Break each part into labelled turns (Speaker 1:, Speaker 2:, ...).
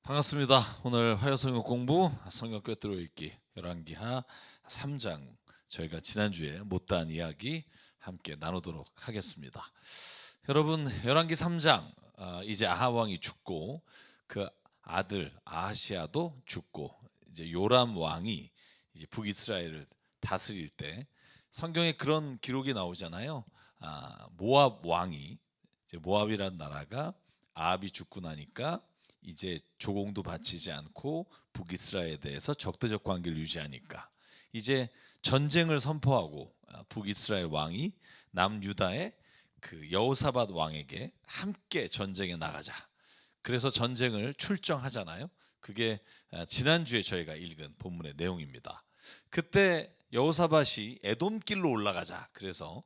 Speaker 1: 반갑습니다. 오늘 화요성경 공부 성경 꿰뚫어 읽기 열왕기하 3장 저희가 지난주에 못다한 이야기 함께 나누도록 하겠습니다. 여러분 열왕기 3장 이제 아하 왕이 죽고 그 아들 아하시아도 죽고 이제 요람 왕이 이제 북이스라엘을 다스릴 때 성경에 그런 기록이 나오잖아요. 모압 왕이 이제 모압이라는 나라가 아합이 죽고 나니까 이제 조공도 바치지 않고 북이스라엘에 대해서 적대적 관계를 유지하니까 이제 전쟁을 선포하고 북이스라엘 왕이 남유다의 그 여호사밧 왕에게 함께 전쟁에 나가자. 그래서 전쟁을 출정하잖아요. 그게 지난주에 저희가 읽은 본문의 내용입니다. 그때 여호사밧이 에돔길로 올라가자. 그래서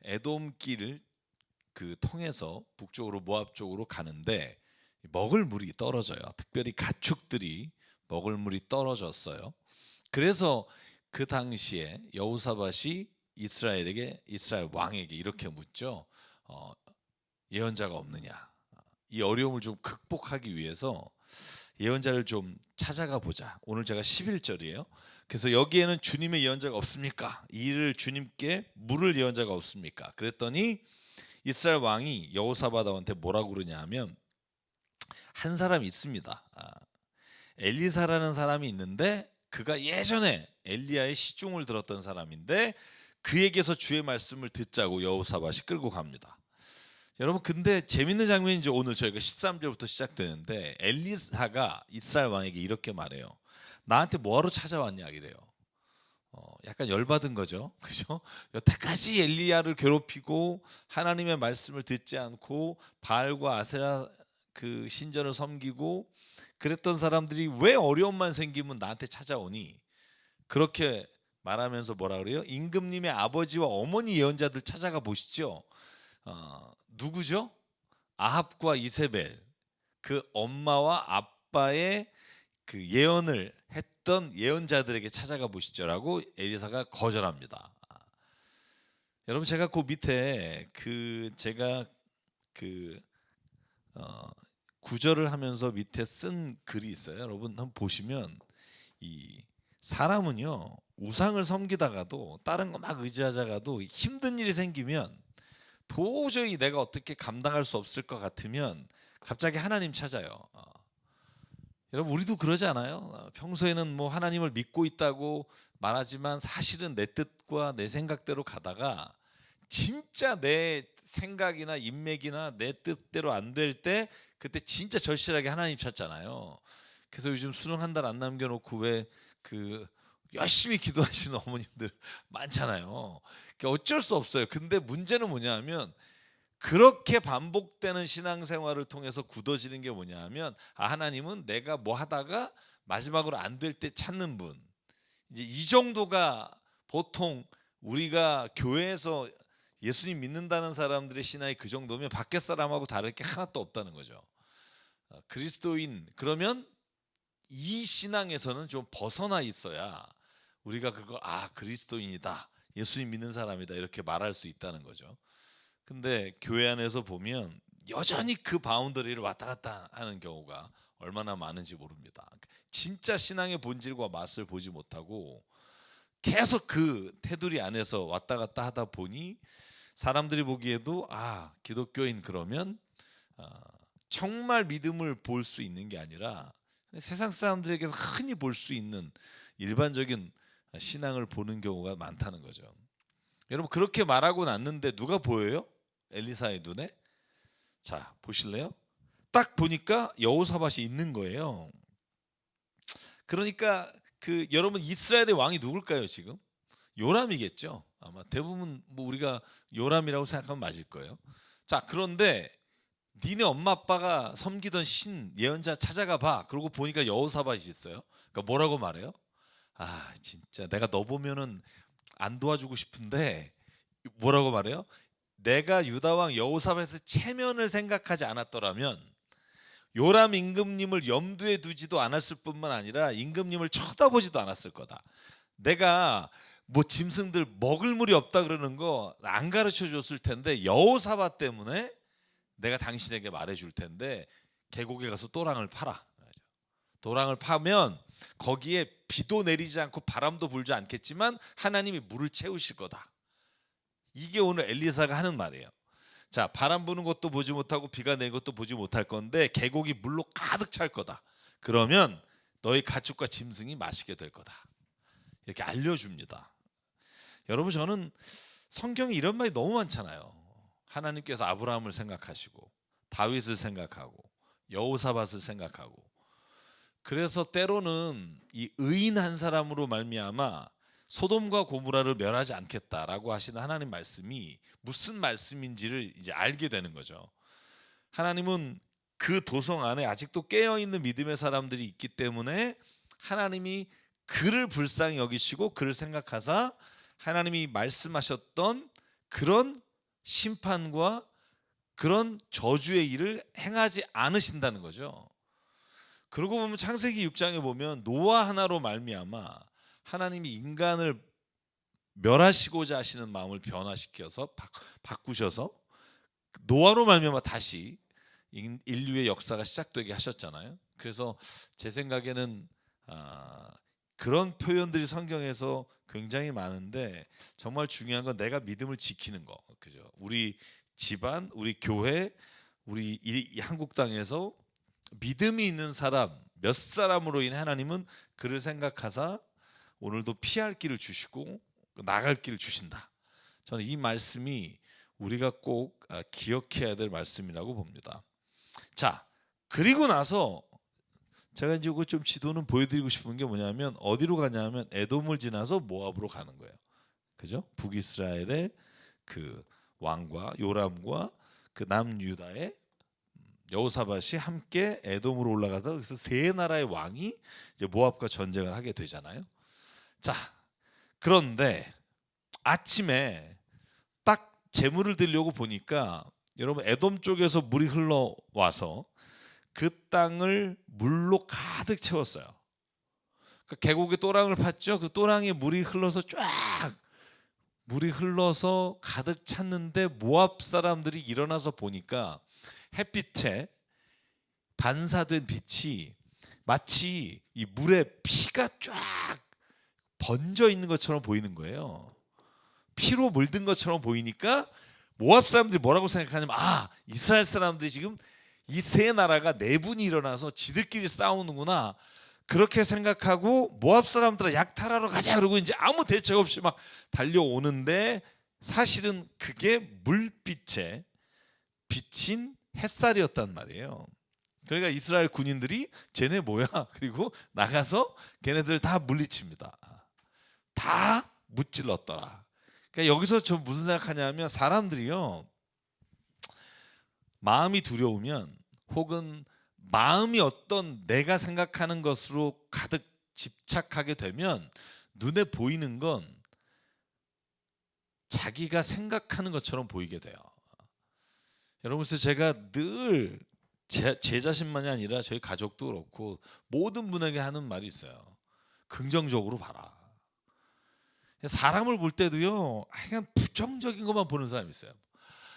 Speaker 1: 에돔길을 통해서 북쪽으로 모압 쪽으로 가는데 먹을 물이 떨어져요. 특별히 가축들이 먹을 물이 떨어졌어요. 그래서 그 당시에 여호사밧이 이스라엘 왕에게 이렇게 묻죠. 예언자가 없느냐. 이 어려움을 좀 극복하기 위해서 예언자를 좀 찾아가 보자. 오늘 제가 11절이에요. 그래서 여기에는 주님의 예언자가 없습니까? 이를 주님께 물을 예언자가 없습니까? 그랬더니 이스라엘 왕이 여호사밧한테 뭐라고 그러냐 하면 한 사람이 있습니다. 엘리사라는 사람이 있는데 그가 예전에 엘리야의 시중을 들었던 사람인데 그에게서 주의 말씀을 듣자고 여호사밧이 끌고 갑니다. 여러분 근데 재밌는 장면이 이제 오늘 저희가 13절부터 시작되는데 엘리사가 이스라엘 왕에게 이렇게 말해요. 나한테 뭐하러 찾아왔냐 이래요. 약간 열받은 거죠. 그죠? 여태까지 엘리야를 괴롭히고 하나님의 말씀을 듣지 않고 바알과 아세라 그 신전을 섬기고 그랬던 사람들이 왜 어려움만 생기면 나한테 찾아오니? 그렇게 말하면서 뭐라 그래요? 임금님의 아버지와 어머니 예언자들 찾아가 보시죠. 누구죠? 아합과 이세벨 그 엄마와 아빠의 그 예언을 했던 예언자들에게 찾아가 보시죠라고 엘리사가 거절합니다. 여러분 제가 그 밑에 제가 구절을 하면서 밑에 쓴 글이 있어요. 여러분 한번 보시면 이 사람은요 우상을 섬기다가도 다른 거 막 의지하다가도 힘든 일이 생기면 도저히 내가 어떻게 감당할 수 없을 것 같으면 갑자기 하나님 찾아요. 여러분 우리도 그러지 않아요? 평소에는 뭐 하나님을 믿고 있다고 말하지만 사실은 내 뜻과 내 생각대로 가다가 진짜 내 생각이나 인맥이나 내 뜻대로 안 될 때 그때 진짜 절실하게 하나님 찾잖아요. 그래서 요즘 수능 한 달 안 남겨놓고 왜 열심히 기도하시는 어머님들 많잖아요. 어쩔 수 없어요. 근데 문제는 뭐냐면 그렇게 반복되는 신앙생활을 통해서 굳어지는 게 뭐냐면 하나님은 내가 뭐 하다가 마지막으로 안 될 때 찾는 분. 이제 이 정도가 보통 우리가 교회에서 예수님 믿는다는 사람들의 신앙이 그 정도면 밖에 사람하고 다를 게 하나도 없다는 거죠. 그리스도인 그러면 이 신앙에서는 좀 벗어나 있어야 우리가 그걸 그리스도인이다, 예수님 믿는 사람이다 이렇게 말할 수 있다는 거죠. 근데 교회 안에서 보면 여전히 그 바운더리를 왔다 갔다 하는 경우가 얼마나 많은지 모릅니다. 진짜 신앙의 본질과 맛을 보지 못하고 계속 그 테두리 안에서 왔다 갔다 하다 보니 사람들이 보기에도 기독교인 그러면 정말 믿음을 볼 수 있는 게 아니라 세상 사람들에게서 흔히 볼 수 있는 일반적인 신앙을 보는 경우가 많다는 거죠. 여러분 그렇게 말하고 났는데 누가 보여요? 엘리사의 눈에? 자 보실래요? 딱 보니까 여호사밧이 있는 거예요. 그러니까 여러분 이스라엘의 왕이 누굴까요 지금? 요람이겠죠. 아마 대부분 뭐 우리가 요람이라고 생각하면 맞을 거예요. 자 그런데 니네 엄마 아빠가 섬기던 신 예언자 찾아가 봐. 그러고 보니까 여호사밧이 있어요. 그러니까 뭐라고 말해요? 진짜 내가 너 보면은 안 도와주고 싶은데 뭐라고 말해요? 내가 유다 왕 여호사밧의 체면을 생각하지 않았더라면 요람 임금님을 염두에 두지도 않았을 뿐만 아니라 임금님을 쳐다보지도 않았을 거다. 내가 뭐 짐승들 먹을 물이 없다 그러는 거 안 가르쳐 줬을 텐데 여호사밧 때문에 내가 당신에게 말해줄 텐데 계곡에 가서 또랑을 팔아. 도랑을 파면 거기에 비도 내리지 않고 바람도 불지 않겠지만 하나님이 물을 채우실 거다. 이게 오늘 엘리사가 하는 말이에요. 자, 바람 부는 것도 보지 못하고 비가 내리는 것도 보지 못할 건데 계곡이 물로 가득 찰 거다. 그러면 너희 가축과 짐승이 마시게 될 거다. 이렇게 알려줍니다. 여러분, 저는 성경에 이런 말이 너무 많잖아요. 하나님께서 아브라함을 생각하시고 다윗을 생각하고 여호사밧을 생각하고, 그래서 때로는 이 의인 한 사람으로 말미암아 소돔과 고모라를 멸하지 않겠다라고 하시는 하나님 말씀이 무슨 말씀인지를 이제 알게 되는 거죠. 하나님은 그 도성 안에 아직도 깨어있는 믿음의 사람들이 있기 때문에 하나님이 그를 불쌍히 여기시고 그를 생각하사 하나님이 말씀하셨던 그런 심판과 그런 저주의 일을 행하지 않으신다는 거죠. 그러고 보면 창세기 6장에 보면 노아 하나로 말미암아 하나님이 인간을 멸하시고자 하시는 마음을 변화시켜서 바꾸셔서 노아로 말미암아 다시 인류의 역사가 시작되게 하셨잖아요. 그래서 제 생각에는 그런 표현들이 성경에서 굉장히 많은데 정말 중요한 건 내가 믿음을 지키는 거, 그죠? 우리 집안, 우리 교회, 우리 이 한국 땅에서 믿음이 있는 사람 몇 사람으로 인해 하나님은 그를 생각하사 오늘도 피할 길을 주시고 나갈 길을 주신다. 저는 이 말씀이 우리가 꼭 기억해야 될 말씀이라고 봅니다. 자, 그리고 나서 제가 이제 이거 좀 지도는 보여드리고 싶은 게 뭐냐면 어디로 가냐면 에돔을 지나서 모압으로 가는 거예요. 그죠? 북이스라엘의 그 왕과 요람과 그 남유다의 여호사밧이 함께 에돔으로 올라가서 그래서 세 나라의 왕이 이제 모압과 전쟁을 하게 되잖아요. 자, 그런데 아침에 딱 제물을 드리려고 보니까 여러분 에돔 쪽에서 물이 흘러와서 그 땅을 물로 가득 채웠어요. 그러니까 계곡에 또랑을 팠죠. 그 또랑에 물이 흘러서 가득 찼는데 모압 사람들이 일어나서 보니까 햇빛에 반사된 빛이 마치 이 물에 피가 쫙 번져 있는 것처럼 보이는 거예요. 피로 물든 것처럼 보이니까 모압 사람들이 뭐라고 생각하냐면 이스라엘 사람들이 지금 이 세 나라가 내분이 일어나서 지들끼리 싸우는구나, 그렇게 생각하고 모압 사람들은 약탈하러 가자 그러고 이제 아무 대책 없이 막 달려오는데 사실은 그게 물빛에 비친 햇살이었단 말이에요. 그러니까 이스라엘 군인들이 쟤네 뭐야? 그리고 나가서 걔네들 다 물리칩니다. 다 무찔렀더라. 그러니까 여기서 저 무슨 생각하냐면 사람들이요, 마음이 두려우면 혹은 마음이 어떤 내가 생각하는 것으로 가득 집착하게 되면 눈에 보이는 건 자기가 생각하는 것처럼 보이게 돼요. 여러분, 그래서 제가 늘 제 자신만이 아니라 저희 가족도 그렇고 모든 분에게 하는 말이 있어요. 긍정적으로 봐라. 사람을 볼 때도요, 그냥 부정적인 것만 보는 사람이 있어요.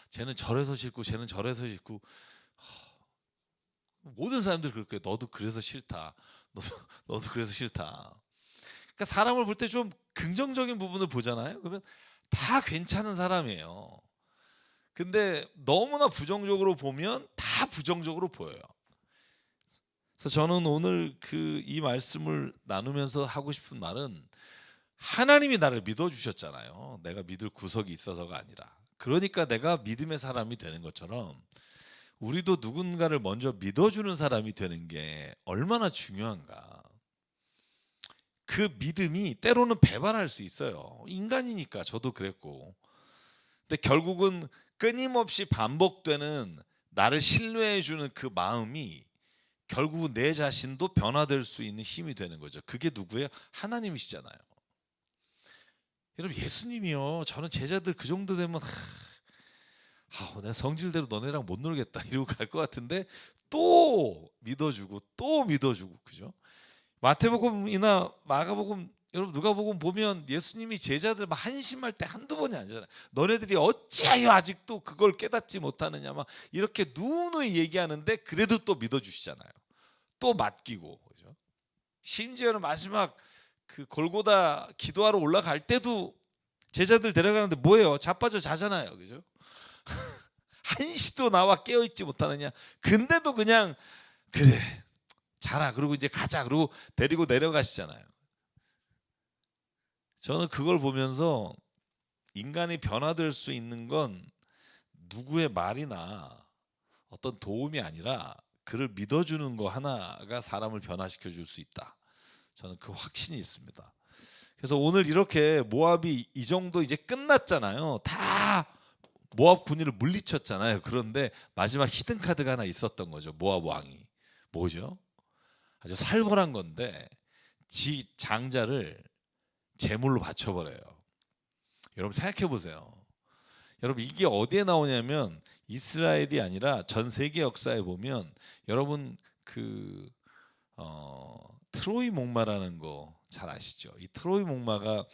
Speaker 1: 쟤는 저래서 싫고 쟤는 저래서 싫고, 모든 사람들이 그럴 거예요. 너도 그래서 싫다. 너도 그래서 싫다. 그러니까 사람을 볼 때 좀 긍정적인 부분을 보잖아요. 그러면 다 괜찮은 사람이에요. 근데 너무나 부정적으로 보면 다 부정적으로 보여요. 그래서 저는 오늘 이 말씀을 나누면서 하고 싶은 말은, 하나님이 나를 믿어주셨잖아요. 내가 믿을 구석이 있어서가 아니라. 그러니까 내가 믿음의 사람이 되는 것처럼 우리도 누군가를 먼저 믿어주는 사람이 되는 게 얼마나 중요한가. 그 믿음이 때로는 배반할 수 있어요. 인간이니까. 저도 그랬고. 근데 결국은 끊임없이 반복되는 나를 신뢰해주는 그 마음이 결국은 내 자신도 변화될 수 있는 힘이 되는 거죠. 그게 누구예요? 하나님이시잖아요. 여러분, 예수님이요, 저는 제자들 그 정도 되면 내가 성질대로 너네랑 못 놀겠다 이러고 갈 것 같은데 또 믿어주고 또 믿어주고, 그죠? 마태복음이나 마가복음, 여러분 누가복음 보면 예수님이 제자들 막 한심할 때 한두 번이 아니잖아요. 너네들이 어찌하여 아직도 그걸 깨닫지 못하느냐 막 이렇게 누누이 얘기하는데 그래도 또 믿어주시잖아요. 또 맡기고, 그죠? 심지어는 마지막 그 골고다 기도하러 올라갈 때도 제자들 데려가는데 뭐예요? 자빠져 자잖아요, 그죠? 한시도 나와 깨어 있지 못하느냐. 근데도 그냥 그래 자라 그러고 이제 가자 그러고 데리고 내려가시잖아요. 저는 그걸 보면서 인간이 변화될 수 있는 건 누구의 말이나 어떤 도움이 아니라 그를 믿어주는 거 하나가 사람을 변화시켜 줄 수 있다. 저는 그 확신이 있습니다. 그래서 오늘 이렇게 모압이 이 정도 이제 끝났잖아요. 다 모압 군인을 물리쳤잖아요. 그런데 마지막 히든 카드가 하나 있었던 거죠. 모압 왕이 뭐죠? 아주 살벌한 건데 지 장자를 제물로 바쳐버려요. 여러분 생각해 보세요. 여러분 이게 어디에 나오냐면 이스라엘이 아니라 전 세계 역사에 보면 여러분 그 트로이 목마라는 거 잘 아시죠? 이 트로이 목마가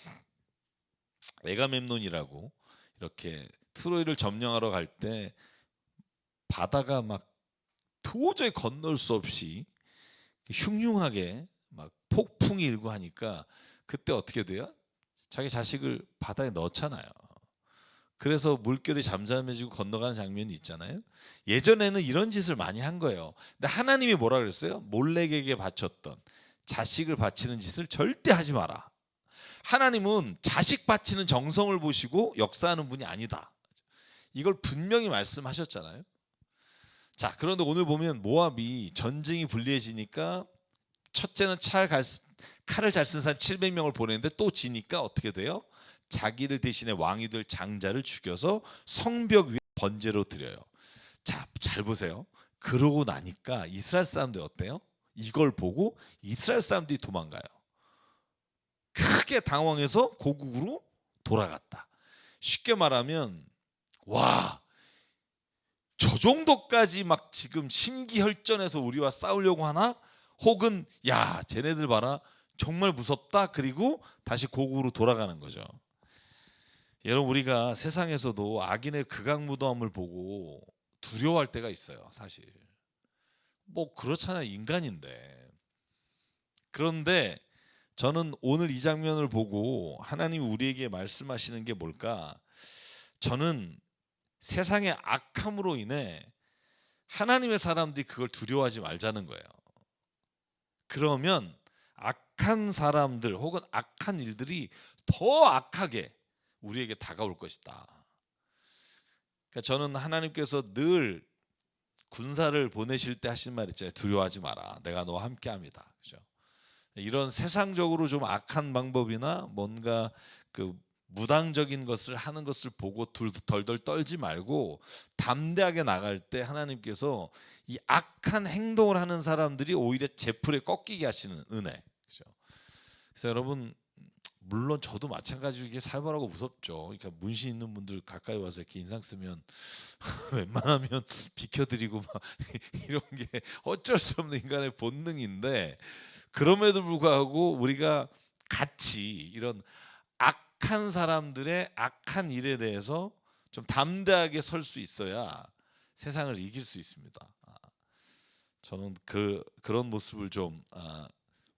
Speaker 1: 에가멤논이라고 이렇게 트로이를 점령하러 갈 때 바다가 막 도저히 건널 수 없이 흉흉하게 막 폭풍이 일고 하니까 그때 어떻게 돼요? 자기 자식을 바다에 넣잖아요. 그래서 물결이 잠잠해지고 건너가는 장면이 있잖아요. 예전에는 이런 짓을 많이 한 거예요. 근데 하나님이 뭐라 그랬어요? 몰렉에게 바쳤던 자식을 바치는 짓을 절대 하지 마라. 하나님은 자식 바치는 정성을 보시고 역사하는 분이 아니다. 이걸 분명히 말씀하셨잖아요. 자, 그런데 오늘 보면 모압이 전쟁이 불리해지니까 첫째는 칼을 잘 쓴 사람 700명을 보내는데 또 지니까 어떻게 돼요? 자기를 대신에 왕이 될 장자를 죽여서 성벽 위에 번제로 드려요. 자, 잘 보세요. 그러고 나니까 이스라엘 사람들이 어때요? 이걸 보고 이스라엘 사람들이 도망가요. 크게 당황해서 고국으로 돌아갔다. 쉽게 말하면 와, 저 정도까지 막 지금 심기혈전해서 우리와 싸우려고 하나? 혹은 야, 쟤네들 봐라. 정말 무섭다. 그리고 다시 고국으로 돌아가는 거죠. 여러분 우리가 세상에서도 악인의 극악무도함을 보고 두려워할 때가 있어요. 사실 뭐 그렇잖아요. 인간인데. 그런데 저는 오늘 이 장면을 보고 하나님이 우리에게 말씀하시는 게 뭘까? 저는 세상의 악함으로 인해 하나님의 사람들이 그걸 두려워하지 말자는 거예요. 그러면 악한 사람들 혹은 악한 일들이 더 악하게 우리에게 다가올 것이다. 그러니까 저는 하나님께서 늘 군사를 보내실 때 하신 말 있잖아요. 두려워하지 마라. 내가 너와 함께합니다. 그렇죠? 이런 세상적으로 좀 악한 방법이나 뭔가 그 무당적인 것을 하는 것을 보고 덜덜 떨지 말고 담대하게 나갈 때 하나님께서 이 악한 행동을 하는 사람들이 오히려 제풀에 꺾이게 하시는 은혜. 그렇죠? 그래서 여러분 물론 저도 마찬가지로 이게 살벌하고 무섭죠. 그러니까 문신 있는 분들 가까이 와서 이렇게 인상 쓰면 웬만하면 비켜드리고 막 이런 게 어쩔 수 없는 인간의 본능인데 그럼에도 불구하고 우리가 같이 이런 악한 사람들의 악한 일에 대해서 좀 담대하게 설 수 있어야 세상을 이길 수 있습니다. 저는 그런 모습을 좀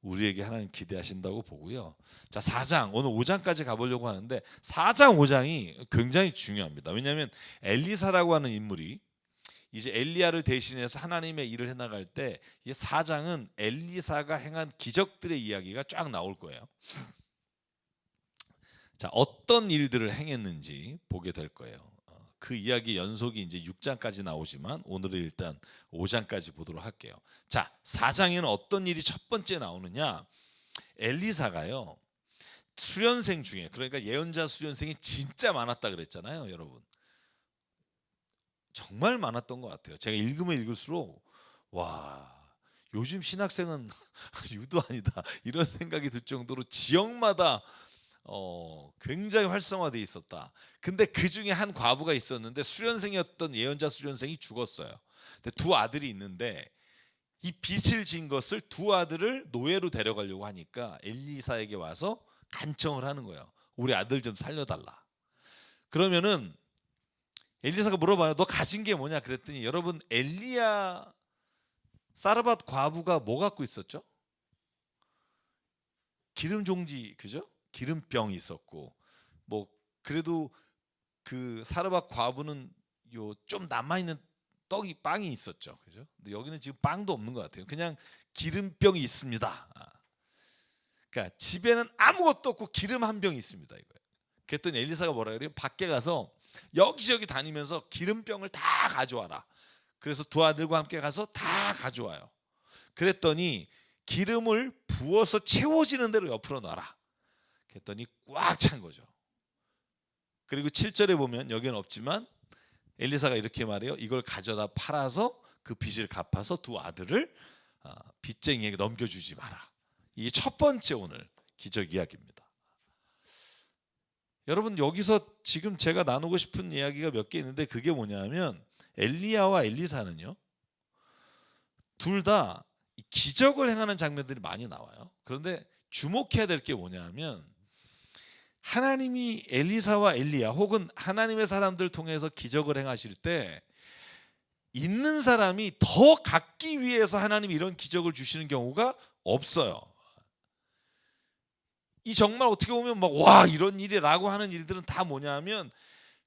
Speaker 1: 우리에게 하나님 기대하신다고 보고요. 자, 4장 오늘 5장까지 가보려고 하는데 4장 5장이 굉장히 중요합니다. 왜냐하면 엘리사라고 하는 인물이 이제 엘리야를 대신해서 하나님의 일을 해나갈 때 이 4장은 엘리사가 행한 기적들의 이야기가 쫙 나올 거예요. 자, 어떤 일들을 행했는지 보게 될 거예요. 그 이야기 연속이 이제 6장까지 나오지만 오늘은 일단 5장까지 보도록 할게요. 자, 4장에는 어떤 일이 첫 번째 나오느냐? 엘리사가요. 수련생 중에 그러니까 예언자 수련생이 진짜 많았다 그랬잖아요, 여러분. 정말 많았던 것 같아요. 제가 읽으면 읽을수록 와, 요즘 신학생은 유도 아니다 이런 생각이 들 정도로 지역마다 굉장히 활성화되어 있었다. 근데 그 중에 한 과부가 있었는데 수련생이었던 예언자 수련생이 죽었어요. 근데 두 아들이 있는데 이 빚을 진 것을 두 아들을 노예로 데려가려고 하니까 엘리사에게 와서 간청을 하는 거예요. 우리 아들 좀 살려달라. 그러면은 엘리사가 물어봐요. 너 가진 게 뭐냐? 그랬더니 여러분 엘리야 사르밧 과부가 뭐 갖고 있었죠? 기름 종지, 그죠? 기름병이 있었고, 뭐 그래도 그 사르밧 과부는 요 좀 남아 있는 빵이 있었죠, 그죠? 근데 여기는 지금 빵도 없는 것 같아요. 그냥 기름병이 있습니다. 그러니까 집에는 아무것도 없고 기름 한 병이 있습니다, 이거예요. 그랬더니 엘리사가 뭐라 그래요? 밖에 가서 여기저기 다니면서 기름병을 다 가져와라. 그래서 두 아들과 함께 가서 다 가져와요. 그랬더니 기름을 부어서 채워지는 대로 옆으로 놔라. 그랬더니 꽉 찬 거죠. 그리고 7절에 보면 여기는 없지만 엘리사가 이렇게 말해요. 이걸 가져다 팔아서 그 빚을 갚아서 두 아들을 빚쟁이에게 넘겨주지 마라. 이게 첫 번째 오늘 기적 이야기입니다. 여러분, 여기서 지금 제가 나누고 싶은 이야기가 몇 개 있는데 그게 뭐냐면 엘리야와 엘리사는요, 둘 다 기적을 행하는 장면들이 많이 나와요. 그런데 주목해야 될 게 뭐냐면 하나님이 엘리사와 엘리야 혹은 하나님의 사람들 통해서 기적을 행하실 때 있는 사람이 더 갖기 위해서 하나님이 이런 기적을 주시는 경우가 없어요. 이 정말 어떻게 보면 막 와 이런 일이라고 하는 일들은 다 뭐냐면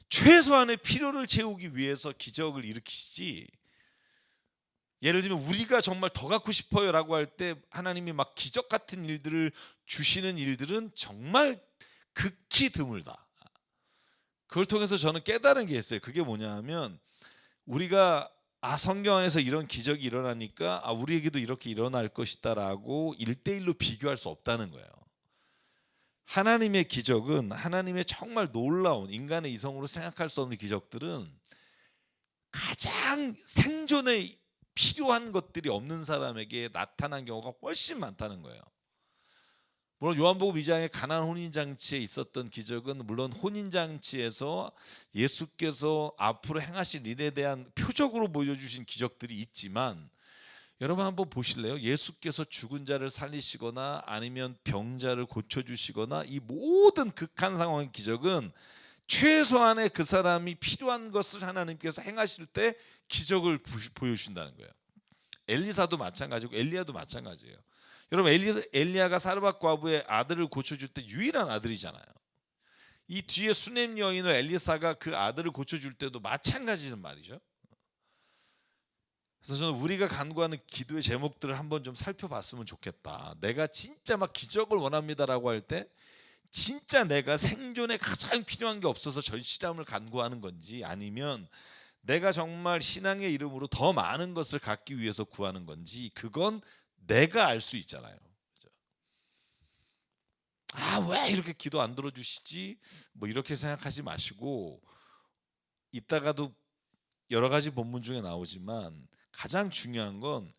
Speaker 1: 최소한의 필요를 채우기 위해서 기적을 일으키시지, 예를 들면 우리가 정말 더 갖고 싶어요라고 할 때 하나님이 막 기적 같은 일들을 주시는 일들은 정말 극히 드물다. 그걸 통해서 저는 깨달은 게 있어요. 그게 뭐냐면 우리가 성경 안에서 이런 기적이 일어나니까 우리에게도 이렇게 일어날 것이다라고 1대1로 비교할 수 없다는 거예요. 하나님의 기적은, 하나님의 정말 놀라운 인간의 이성으로 생각할 수 없는 기적들은 가장 생존에 필요한 것들이 없는 사람에게 나타난 경우가 훨씬 많다는 거예요. 물론 요한복음 2장의 가나안 혼인잔치에 있었던 기적은 물론 혼인잔치에서 예수께서 앞으로 행하실 일에 대한 표적으로 보여주신 기적들이 있지만, 여러분 한번 보실래요? 예수께서 죽은 자를 살리시거나 아니면 병자를 고쳐주시거나 이 모든 극한 상황의 기적은 최소한의 그 사람이 필요한 것을 하나님께서 행하실 때 기적을 보여주신다는 거예요. 엘리사도 마찬가지고 엘리야도 마찬가지예요. 여러분, 엘리야가 사르밧 과부의 아들을 고쳐줄 때 유일한 아들이잖아요. 이 뒤에 수넴 여인을 엘리사가 그 아들을 고쳐줄 때도 마찬가지는 말이죠. 그래서 저는 우리가 간구하는 기도의 제목들을 한번 좀 살펴봤으면 좋겠다. 내가 진짜 막 기적을 원합니다라고 할 때 진짜 내가 생존에 가장 필요한 게 없어서 절실함을 간구하는 건지, 아니면 내가 정말 신앙의 이름으로 더 많은 것을 갖기 위해서 구하는 건지, 그건 내가 알 수 있잖아요. 왜 이렇게 기도 안 들어주시지? 뭐 이렇게 생각하지 마시고, 이따가도 여러 가지 본문 중에 나오지만 가장 중요한 건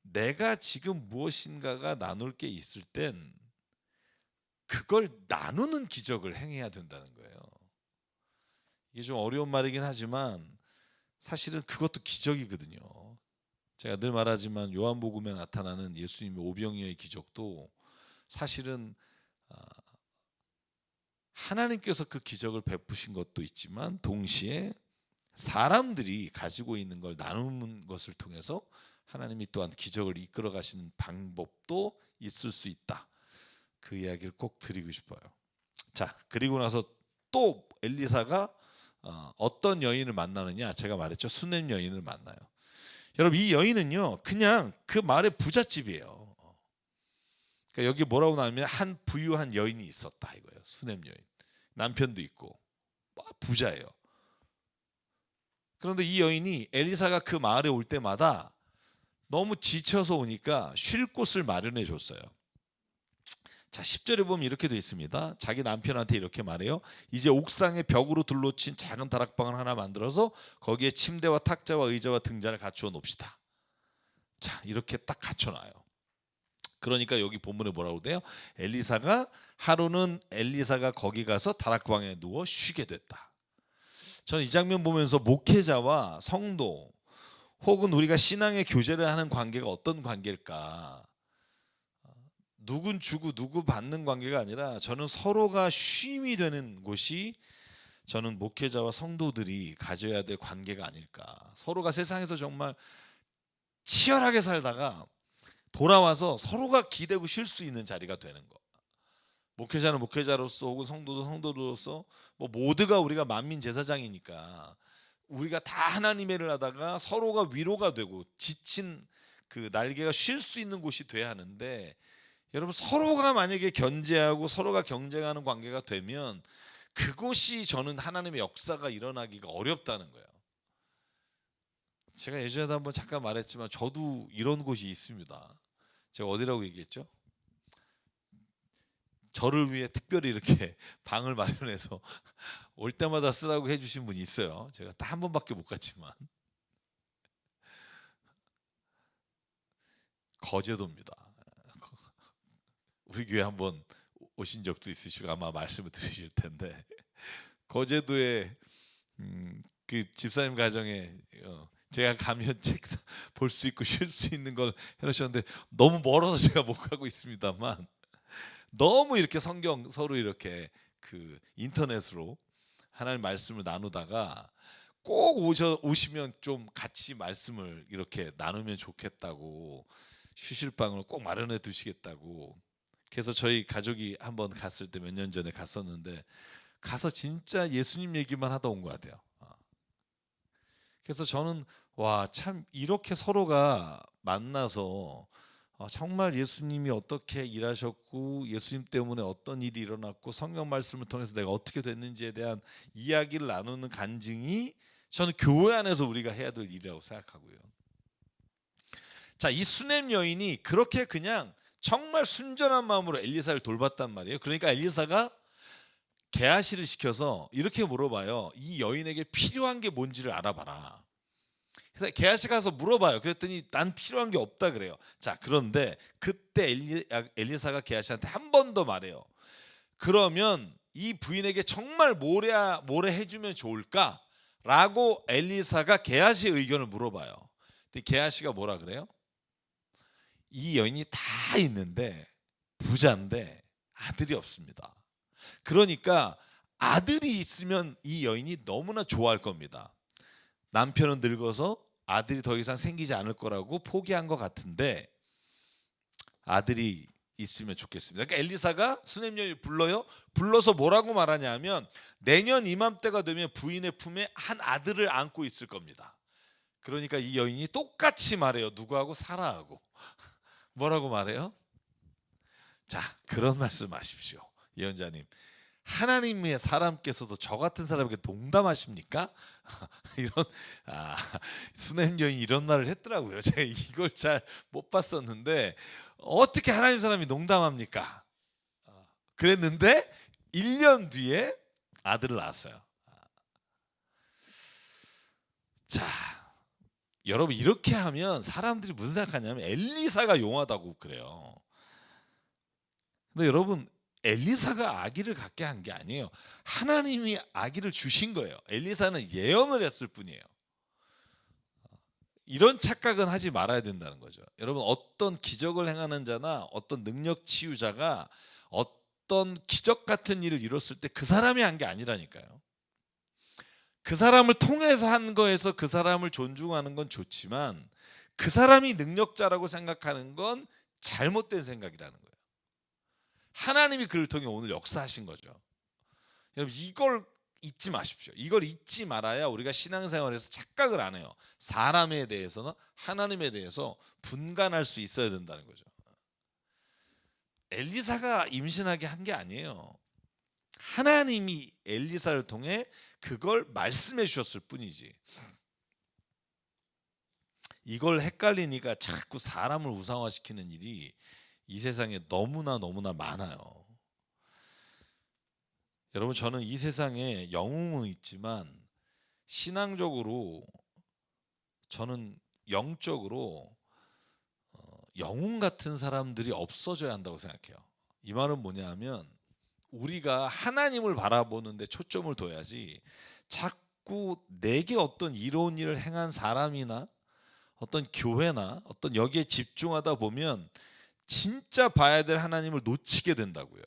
Speaker 1: 내가 지금 무엇인가가 나눌 게 있을 땐 그걸 나누는 기적을 행해야 된다는 거예요. 이게 좀 어려운 말이긴 하지만 사실은 그것도 기적이거든요. 제가 늘 말하지만 요한복음에 나타나는 예수님의 오병이어의 기적도 사실은 하나님께서 그 기적을 베푸신 것도 있지만 동시에 사람들이 가지고 있는 걸 나누는 것을 통해서 하나님이 또한 기적을 이끌어 가시는 방법도 있을 수 있다. 그 이야기를 꼭 드리고 싶어요. 자, 그리고 나서 또 엘리사가 어떤 여인을 만나느냐? 제가 말했죠. 수넴 여인을 만나요. 여러분, 이 여인은요 그냥 그 마을의 부잣집이에요. 그러니까 여기 뭐라고 나오면 한 부유한 여인이 있었다 이거예요. 수넴 여인. 남편도 있고 부자예요. 그런데 이 여인이 엘리사가 그 마을에 올 때마다 너무 지쳐서 오니까 쉴 곳을 마련해 줬어요. 자, 10절에 보면 이렇게 되어 있습니다. 자기 남편한테 이렇게 말해요. 이제 옥상에 벽으로 둘러친 작은 다락방을 하나 만들어서 거기에 침대와 탁자와 의자와 등잔을 갖추어 놓읍시다. 자, 이렇게 딱 갖춰놔요. 그러니까 여기 본문에 뭐라고 돼요? 하루는 엘리사가 거기 가서 다락방에 누워 쉬게 됐다. 저는 이 장면 보면서 목회자와 성도 혹은 우리가 신앙의 교제를 하는 관계가 어떤 관계일까? 누군 주고 누구 받는 관계가 아니라 저는 서로가 쉼이 되는 곳이 저는 목회자와 성도들이 가져야 될 관계가 아닐까. 서로가 세상에서 정말 치열하게 살다가 돌아와서 서로가 기대고 쉴 수 있는 자리가 되는 거. 목회자는 목회자로서 혹은 성도도 성도로서 뭐 모두가 우리가 만민 제사장이니까 우리가 다 하나님의 일을 하다가 서로가 위로가 되고 지친 그 날개가 쉴 수 있는 곳이 돼야 하는데, 여러분 서로가 만약에 견제하고 서로가 경쟁하는 관계가 되면 그곳이 저는 하나님의 역사가 일어나기가 어렵다는 거예요. 제가 예전에도 한번 잠깐 말했지만 저도 이런 곳이 있습니다. 제가 어디라고 얘기했죠? 저를 위해 특별히 이렇게 방을 마련해서 올 때마다 쓰라고 해주신 분이 있어요. 제가 딱 한 번밖에 못 갔지만 거제도입니다. 우리 교회 한번 오신 적도 있으시고 아마 말씀을 들으실 텐데, 거제도에 그 집사님 가정에 제가 가면 책상 볼 수 있고 쉴 수 있는 걸 해놓으셨는데 너무 멀어서 제가 못 가고 있습니다만, 너무 이렇게 성경 서로 이렇게 그 인터넷으로 하나님 말씀을 나누다가 꼭 오시면 좀 같이 말씀을 이렇게 나누면 좋겠다고 쉬실 방을 꼭 마련해 두시겠다고. 그래서 저희 가족이 한번 갔을 때 몇 년 전에 갔었는데 가서 진짜 예수님 얘기만 하다 온 것 같아요. 그래서 저는 와, 참 이렇게 서로가 만나서 정말 예수님이 어떻게 일하셨고 예수님 때문에 어떤 일이 일어났고 성경 말씀을 통해서 내가 어떻게 됐는지에 대한 이야기를 나누는 간증이 저는 교회 안에서 우리가 해야 될 일이라고 생각하고요. 자, 이 수넴 여인이 그렇게 그냥 정말 순전한 마음으로 엘리사를 돌봤단 말이에요. 그러니까 엘리사가 게하시를 시켜서 이렇게 물어봐요. 이 여인에게 필요한 게 뭔지를 알아봐라. 그래서 게하시 가서 물어봐요. 그랬더니 난 필요한 게 없다 그래요. 자, 그런데 그때 엘리사가 게하시한테 한 번 더 말해요. 그러면 이 부인에게 정말 뭐래 해주면 좋을까? 라고 엘리사가 게하시의 의견을 물어봐요. 근데 게하시가 뭐라 그래요? 이 여인이 다 있는데 부자인데 아들이 없습니다. 그러니까 아들이 있으면 이 여인이 너무나 좋아할 겁니다. 남편은 늙어서 아들이 더 이상 생기지 않을 거라고 포기한 것 같은데 아들이 있으면 좋겠습니다. 그러니까 엘리사가 수넴 여인을 불러요. 불러서 뭐라고 말하냐면 내년 이맘때가 되면 부인의 품에 한 아들을 안고 있을 겁니다. 그러니까 이 여인이 똑같이 말해요. 누구하고? 사라하고. 뭐라고 말해요? 자, 그런 말씀 하십시오. 예언자님, 하나님의 사람께서도 저 같은 사람에게 농담하십니까? 이런 수넴 여인이 이런 말을 했더라고요. 제가 이걸 잘 못 봤었는데 어떻게 하나님 사람이 농담합니까? 그랬는데 1년 뒤에 아들을 낳았어요. 자, 여러분 이렇게 하면 사람들이 무슨 생각하냐면 엘리사가 용하다고 그래요. 근데 여러분 엘리사가 아기를 갖게 한 게 아니에요. 하나님이 아기를 주신 거예요. 엘리사는 예언을 했을 뿐이에요. 이런 착각은 하지 말아야 된다는 거죠. 여러분 어떤 기적을 행하는 자나 어떤 능력 치유자가 어떤 기적 같은 일을 이뤘을 때 그 사람이 한 게 아니라니까요. 그 사람을 통해서 한 거에서 그 사람을 존중하는 건 좋지만 그 사람이 능력자라고 생각하는 건 잘못된 생각이라는 거예요. 하나님이 그를 통해 오늘 역사하신 거죠. 여러분 이걸 잊지 마십시오. 이걸 잊지 말아야 우리가 신앙생활에서 착각을 안 해요. 사람에 대해서는 하나님에 대해서 분간할 수 있어야 된다는 거죠. 엘리사가 임신하게 한 게 아니에요. 하나님이 엘리사를 통해 그걸 말씀해 주셨을 뿐이지. 이걸 헷갈리니까 자꾸 사람을 우상화시키는 일이 이 세상에 너무나 많아요. 여러분 저는 이 세상에 영웅은 있지만 신앙적으로 저는 영적으로 영웅 같은 사람들이 없어져야 한다고 생각해요. 이 말은 뭐냐면 우리가 하나님을 바라보는데 초점을 둬야지 자꾸 내게 어떤 이로운 일을 행한 사람이나 어떤 교회나 어떤 여기에 집중하다 보면 진짜 봐야 될 하나님을 놓치게 된다고요.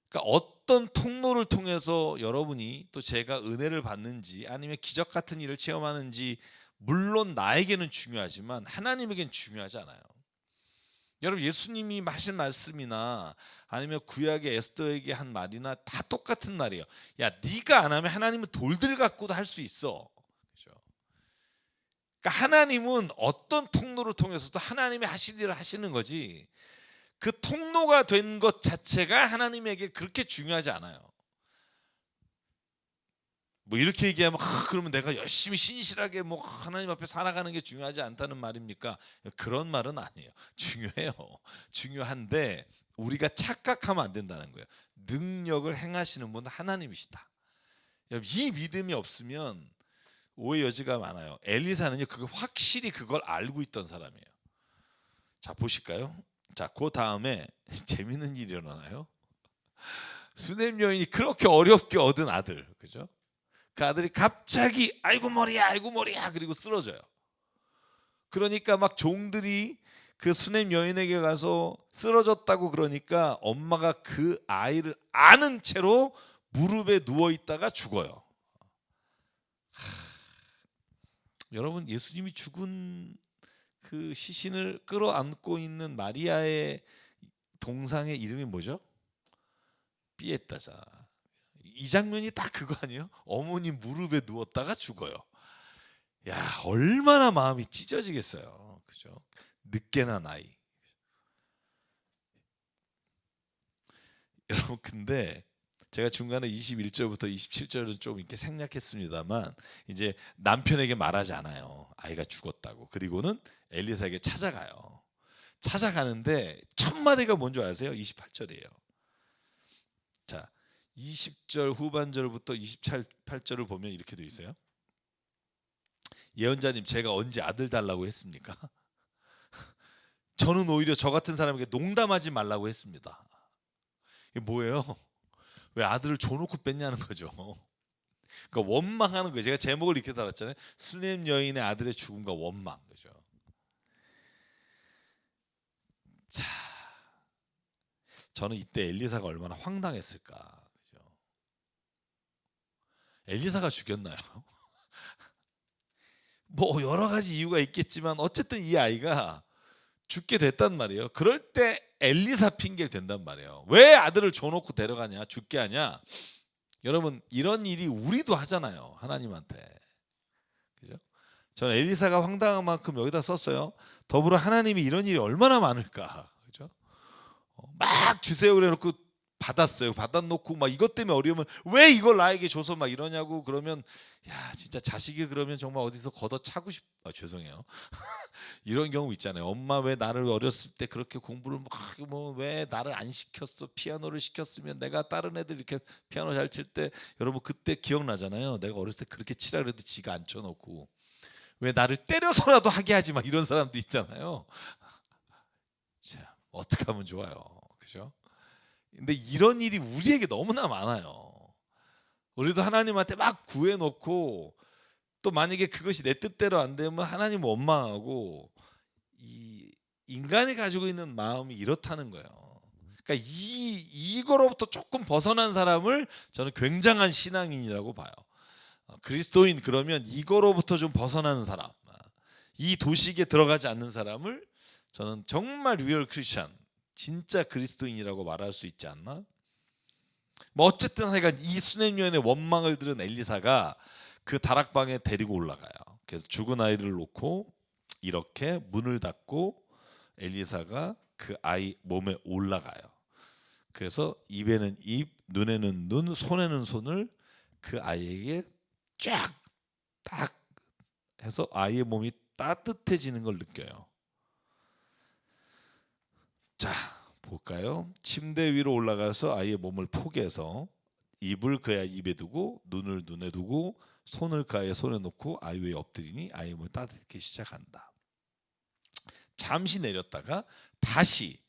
Speaker 1: 그러니까 어떤 통로를 통해서 여러분이 또 제가 은혜를 받는지 아니면 기적 같은 일을 체험하는지 물론 나에게는 중요하지만 하나님에겐 중요하지 않아요. 여러분, 예수님이 하신 말씀이나 아니면 구약의 에스더에게 한 말이나 다 똑같은 말이에요. 야, 네가 안 하면 하나님은 돌들 갖고도 할 수 있어. 그렇죠? 그러니까 하나님은 어떤 통로를 통해서도 하나님이 하실 일을 하시는 거지, 그 통로가 된 것 자체가 하나님에게 그렇게 중요하지 않아요. 뭐 이렇게 얘기하면 그러면 내가 열심히 신실하게 뭐 하나님 앞에 살아가는 게 중요하지 않다는 말입니까? 그런 말은 아니에요. 중요해요. 중요한데 우리가 착각하면 안 된다는 거예요. 능력을 행하시는 분은 하나님이시다. 이 믿음이 없으면 오해 여지가 많아요. 엘리사는요, 그걸 확실히 그걸 알고 있던 사람이에요. 자, 보실까요? 자, 그 다음에 재밌는 일이 일어나요. 수넴 여인이 그렇게 어렵게 얻은 아들, 그죠? 그 아들이 갑자기 아이고 머리야 그리고 쓰러져요. 그러니까 막 종들이 그 수넴 여인에게 가서 쓰러졌다고 그러니까 엄마가 그 아이를 안은 채로 무릎에 누워 있다가 죽어요. 여러분, 예수님이 죽은 그 시신을 끌어안고 있는 마리아의 동상의 이름이 뭐죠? 피에타자. 이 장면이 딱 그거 아니에요? 어머니 무릎에 누웠다가 죽어요. 야, 얼마나 마음이 찢어지겠어요. 그죠? 늦게나 나이. 여러분, 근데 제가 중간에 21절부터 27절은 좀 이렇게 생략했습니다만, 이제 남편에게 말하지 않아요. 아이가 죽었다고. 그리고는 엘리사에게 찾아가요. 찾아가는데 첫 마디가 뭔지 아세요? 28절이에요. 자, 20절 후반절부터 28절을 보면 이렇게 돼 있어요. 예언자님, 제가 언제 아들 달라고 했습니까? 저는 오히려 저 같은 사람에게 농담하지 말라고 했습니다. 이게 뭐예요? 왜 아들을 줘놓고 뺐냐는 거죠. 그러니까 원망하는 거예요. 제가 제목을 이렇게 달았잖아요. 수넴 여인의 아들의 죽음과 원망. 그죠? 자, 저는 이때 엘리사가 얼마나 황당했을까. 그죠? 엘리사가 죽였나요? 뭐 여러 가지 이유가 있겠지만 어쨌든 이 아이가 죽게 됐단 말이에요. 그럴 때 엘리사 핑계를 댄단 말이에요. 왜 아들을 줘놓고 데려가냐, 죽게 하냐. 여러분, 이런 일이 우리도 하잖아요, 하나님한테. 그죠? 저는 엘리사가 황당한 만큼 여기다 썼어요. 더불어 하나님이 이런 일이 얼마나 많을까. 그죠? 막 주세요 그래놓고 받았어요. 받아놓고 막 이것 때문에 어려우면 왜 이걸 나에게 줘서 막 이러냐고. 그러면 야, 진짜 자식이 그러면 정말 어디서 걷어 차고 죄송해요. 이런 경우 있잖아요. 엄마 왜 나를 어렸을 때 그렇게 공부를 막 뭐 왜 나를 안 시켰어? 피아노를 시켰으면 내가 다른 애들 이렇게 피아노 잘 칠 때 여러분 그때 기억나잖아요. 내가 어렸을 때 그렇게 치라 그래도 지가 안 쳐놓고 왜 나를 때려서라도 하게 하지 막 이런 사람도 있잖아요. 자, 어떻게 하면 좋아요, 그죠? 근데 이런 일이 우리에게 너무나 많아요. 우리도 하나님한테 막 구해놓고 또 만약에 그것이 내 뜻대로 안 되면 하나님 원망하고, 이 인간이 가지고 있는 마음이 이렇다는 거예요. 그러니까 이거로부터 조금 벗어난 사람을 저는 굉장한 신앙인이라고 봐요. 그리스도인 그러면 이거로부터 좀 벗어나는 사람, 이 도식에 들어가지 않는 사람을 저는 정말 리얼 크리스찬, 진짜 그리스도인이라고 말할 수 있지 않나? 뭐 어쨌든 하여간 이 수넴 여인의 원망을 들은 엘리사가 그 다락방에 데리고 올라가요. 그래서 죽은 아이를 놓고 이렇게 문을 닫고 엘리사가 그 아이 몸에 올라가요. 그래서 입에는 입, 눈에는 눈, 손에는 손을 그 아이에게 쫙 딱 해서 아이의 몸이 따뜻해지는 걸 느껴요. 자, 볼까요? 침대 위로 올라가서 아이의 몸을 포개서 입을 그 아이 입에 두고 눈을 눈에 두고 손을 그 아이의 손에 놓고 아이 위에 엎드리니 아이의 몸이 따뜻해지기 시작한다. 잠시 내렸다가 다시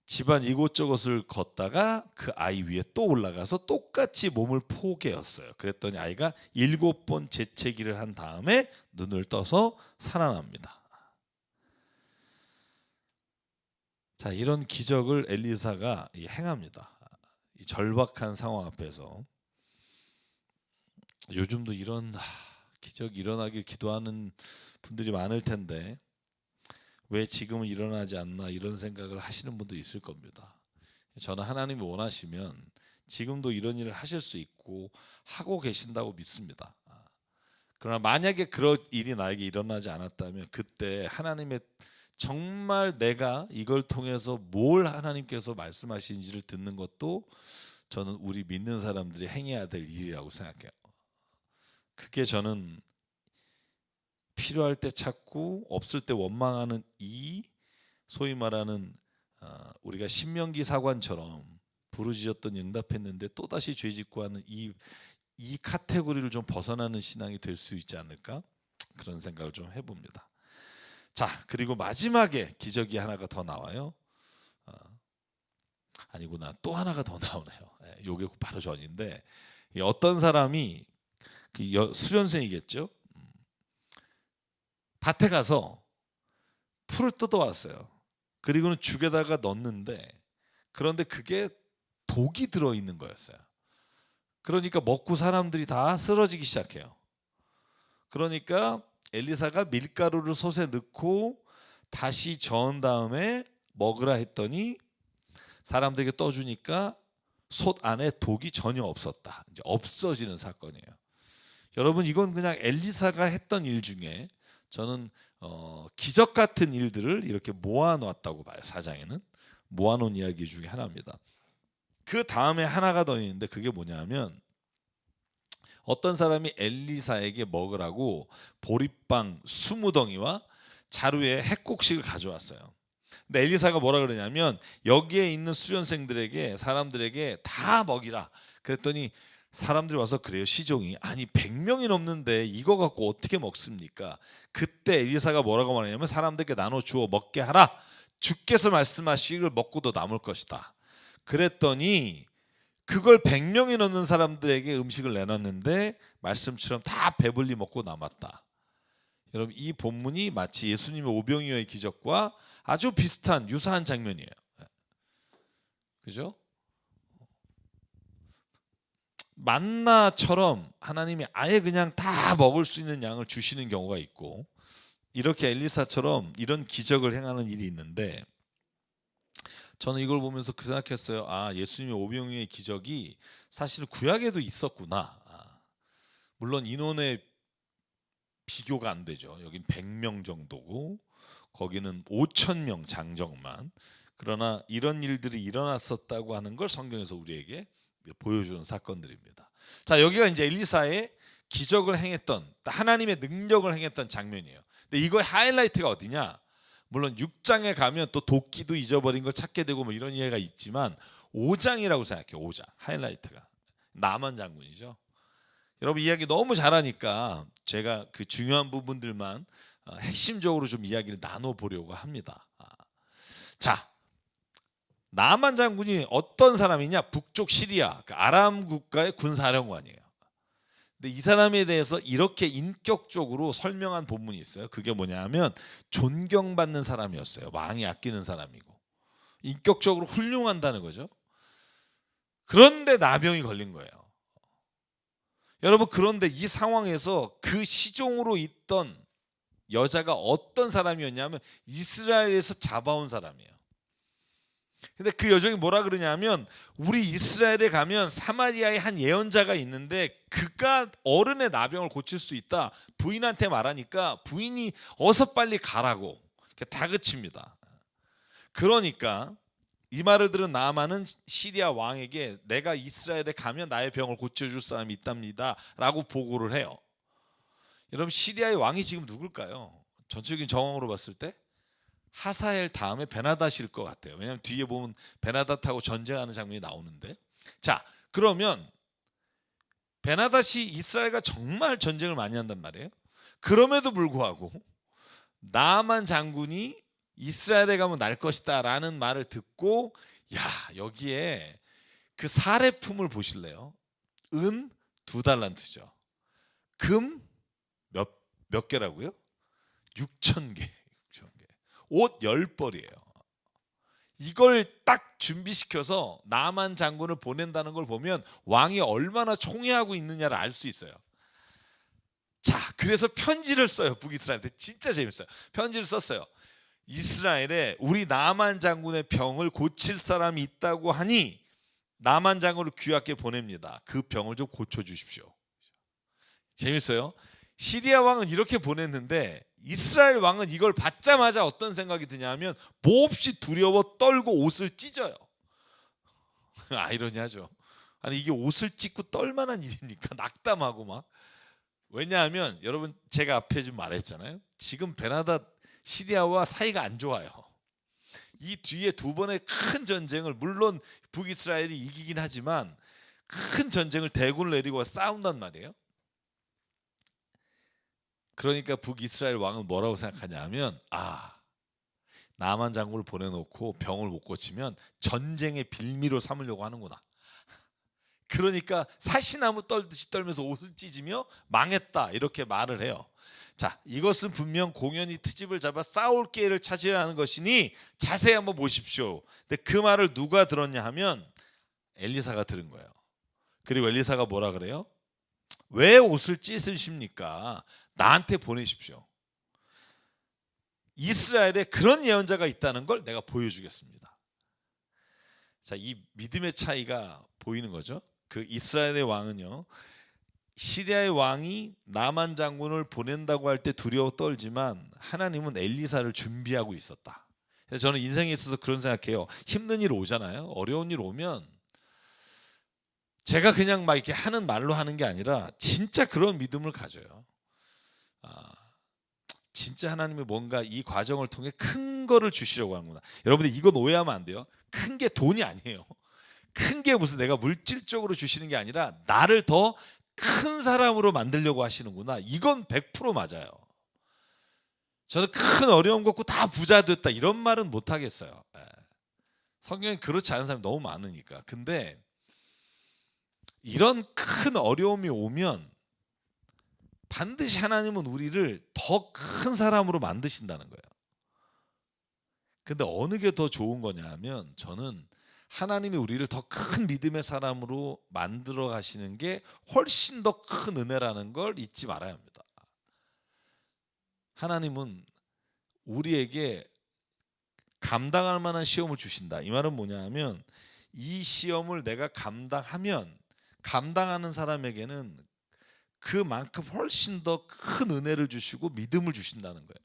Speaker 1: 집안 이곳저곳을 걷다가 그 아이 위에 또 올라가서 똑같이 몸을 포개었어요. 그랬더니 아이가 7번 재채기를 한 다음에 눈을 떠서 살아납니다. 자, 이런 기적을 엘리사가 행합니다. 이 절박한 상황 앞에서. 요즘도 이런 기적이 일어나길 기도하는 분들이 많을 텐데 왜 지금은 일어나지 않나 이런 생각을 하시는 분도 있을 겁니다. 저는 하나님이 원하시면 지금도 이런 일을 하실 수 있고 하고 계신다고 믿습니다. 그러나 만약에 그런 일이 나에게 일어나지 않았다면 그때 하나님의 정말 내가 이걸 통해서 뭘 하나님께서 말씀하시는지를 듣는 것도 저는 우리 믿는 사람들이 행해야 될 일이라고 생각해요. 그게 저는 필요할 때 찾고 없을 때 원망하는 이 소위 말하는 우리가 신명기 사관처럼 부르짖었던 응답했는데 또다시 죄짓고 하는 이 카테고리를 좀 벗어나는 신앙이 될 수 있지 않을까 그런 생각을 좀 해봅니다. 자, 그리고 마지막에 기적이 하나가 더 나와요. 아니구나, 또 하나가 더 나오네요. 요게 바로 전인데 어떤 사람이 수련생이겠죠. 밭에 가서 풀을 뜯어왔어요. 그리고는 죽에다가 넣었는데 그런데 그게 독이 들어있는 거였어요. 그러니까 먹고 사람들이 다 쓰러지기 시작해요. 그러니까 엘리사가 밀가루를 솥에 넣고 다시 저은 다음에 먹으라 했더니 사람들에게 떠주니까 솥 안에 독이 전혀 없었다. 이제 없어지는 사건이에요. 여러분, 이건 그냥 엘리사가 했던 일 중에 저는 기적 같은 일들을 이렇게 모아놓았다고 봐요. 사장에는 모아놓은 이야기 중에 하나입니다. 그 다음에 하나가 더 있는데 그게 뭐냐면 어떤 사람이 엘리사에게 먹으라고 보리빵 20덩이와 자루에 햇곡식을 가져왔어요. 근데 엘리사가 뭐라 그러냐면 여기에 있는 수련생들에게 사람들에게 다 먹이라 그랬더니 사람들이 와서 그래요. 시종이 아니 100명이 넘는데 이거 갖고 어떻게 먹습니까? 그때 엘리사가 뭐라고 말하냐면 사람들에게 나눠 주어 먹게 하라. 주께서 말씀하시기를 먹고도 남을 것이다. 그랬더니 그걸 100명이 넘는 사람들에게 음식을 내놨는데 말씀처럼 다 배불리 먹고 남았다. 여러분, 이 본문이 마치 예수님의 오병이어의 기적과 아주 비슷한 유사한 장면이에요. 그죠? 만나처럼 하나님이 아예 그냥 다 먹을 수 있는 양을 주시는 경우가 있고 이렇게 엘리사처럼 이런 기적을 행하는 일이 있는데 저는 이걸 보면서 그 생각했어요. 아, 예수님의 오병이어의 기적이 사실 구약에도 있었구나. 물론 인원의 비교가 안 되죠. 여긴 100명 정도고 거기는 5,000명 장정만. 그러나 이런 일들이 일어났었다고 하는 걸 성경에서 우리에게 보여주는 사건들입니다. 자, 여기가 이제 엘리사의 기적을 행했던 하나님의 능력을 행했던 장면이에요. 근데 이거의 하이라이트가 어디냐? 물론 6장에 가면 또 도끼도 잊어버린 걸 찾게 되고 뭐 이런 이해가 있지만 5장이라고 생각해요. 5장 하이라이트가 나만 장군이죠. 여러분 이야기 너무 잘하니까 제가 그 중요한 부분들만 핵심적으로 좀 이야기를 나눠보려고 합니다. 자, 나만 장군이 어떤 사람이냐? 북쪽 시리아 그 아람 국가의 군사령관이에요. 근데 이 사람에 대해서 이렇게 인격적으로 설명한 본문이 있어요. 그게 뭐냐면 존경받는 사람이었어요. 왕이 아끼는 사람이고 인격적으로 훌륭한다는 거죠. 그런데 나병이 걸린 거예요. 여러분, 그런데 이 상황에서 그 시종으로 있던 여자가 어떤 사람이었냐면 이스라엘에서 잡아온 사람이에요. 근데 그 여종이 뭐라 그러냐면 우리 이스라엘에 가면 사마리아에 한 예언자가 있는데 그가 어른의 나병을 고칠 수 있다. 부인한테 말하니까 부인이 어서 빨리 가라고 다그칩니다. 그러니까 이 말을 들은 나아만은 시리아 왕에게 내가 이스라엘에 가면 나의 병을 고쳐줄 사람이 있답니다 라고 보고를 해요. 여러분, 시리아의 왕이 지금 누굴까요? 전체적인 정황으로 봤을 때 하사엘 다음에 베나닷일 것 같아요. 왜냐하면 뒤에 보면 베나닷하고 전쟁하는 장면이 나오는데, 자, 그러면 베나닷이 이스라엘과 정말 전쟁을 많이 한단 말이에요. 그럼에도 불구하고 나아만 장군이 이스라엘에 가면 날 것이다 라는 말을 듣고 야, 여기에 그 사례품을 보실래요? 은 2달란트죠. 금 몇 개라고요? 6,000개. 옷 10벌이에요. 이걸 딱 준비시켜서 나만 장군을 보낸다는 걸 보면 왕이 얼마나 총애하고 있느냐를 알 수 있어요. 자, 그래서 편지를 써요. 북이스라엘한테. 진짜 재밌어요. 편지를 썼어요. 이스라엘에 우리 나만 장군의 병을 고칠 사람이 있다고 하니 나만 장군을 귀하게 보냅니다. 그 병을 좀 고쳐주십시오. 재밌어요. 시리아 왕은 이렇게 보냈는데 이스라엘 왕은 이걸 받자마자 어떤 생각이 드냐면 몹시 두려워 떨고 옷을 찢어요. 아이러니하죠. 아니 이게 옷을 찢고 떨만한 일입니까? 낙담하고 막. 왜냐하면 여러분 제가 앞에 좀 말했잖아요. 지금 베나다 시리아와 사이가 안 좋아요. 이 뒤에 두 번의 큰 전쟁을 물론 북이스라엘이 이기긴 하지만 큰 전쟁을 대군을 내리고 싸운단 말이에요. 그러니까 북이스라엘 왕은 뭐라고 생각하냐면 나만 장군을 보내놓고 병을 못 고치면 전쟁의 빌미로 삼으려고 하는구나. 그러니까 사시나무 떨듯이 떨면서 옷을 찢으며 망했다 이렇게 말을 해요. 자, 이것은 분명 공연히 트집을 잡아 싸울 기회를 찾으려는 것이니 자세히 한번 보십시오. 근데 그 말을 누가 들었냐 하면 엘리사가 들은 거예요. 그리고 엘리사가 뭐라 그래요? 왜 옷을 찢으십니까? 나한테 보내십시오. 이스라엘에 그런 예언자가 있다는 걸 내가 보여주겠습니다. 자, 이 믿음의 차이가 보이는 거죠. 그 이스라엘의 왕은요, 시리아의 왕이 나만 장군을 보낸다고 할 때 두려워 떨지만 하나님은 엘리사를 준비하고 있었다. 그래서 저는 인생에 있어서 그런 생각해요. 힘든 일 오잖아요. 어려운 일 오면 제가 그냥 막 이렇게 하는 말로 하는 게 아니라 진짜 그런 믿음을 가져요. 진짜 하나님이 뭔가 이 과정을 통해 큰 거를 주시려고 하는구나. 여러분들 이건 오해하면 안 돼요. 큰 게 돈이 아니에요. 큰 게 무슨 내가 물질적으로 주시는 게 아니라 나를 더 큰 사람으로 만들려고 하시는구나. 이건 100% 맞아요. 저는 큰 어려움 겪고 다 부자 됐다 이런 말은 못 하겠어요. 성경에 그렇지 않은 사람이 너무 많으니까. 근데 이런 큰 어려움이 오면 반드시 하나님은 우리를 더 큰 사람으로 만드신다는 거예요. 근데 어느 게 더 좋은 거냐 하면 저는 하나님이 우리를 더 큰 믿음의 사람으로 만들어 가시는 게 훨씬 더 큰 은혜라는 걸 잊지 말아야 합니다. 하나님은 우리에게 감당할 만한 시험을 주신다. 이 말은 뭐냐 하면 이 시험을 내가 감당하면 감당하는 사람에게는 그만큼 훨씬 더 큰 은혜를 주시고 믿음을 주신다는 거예요.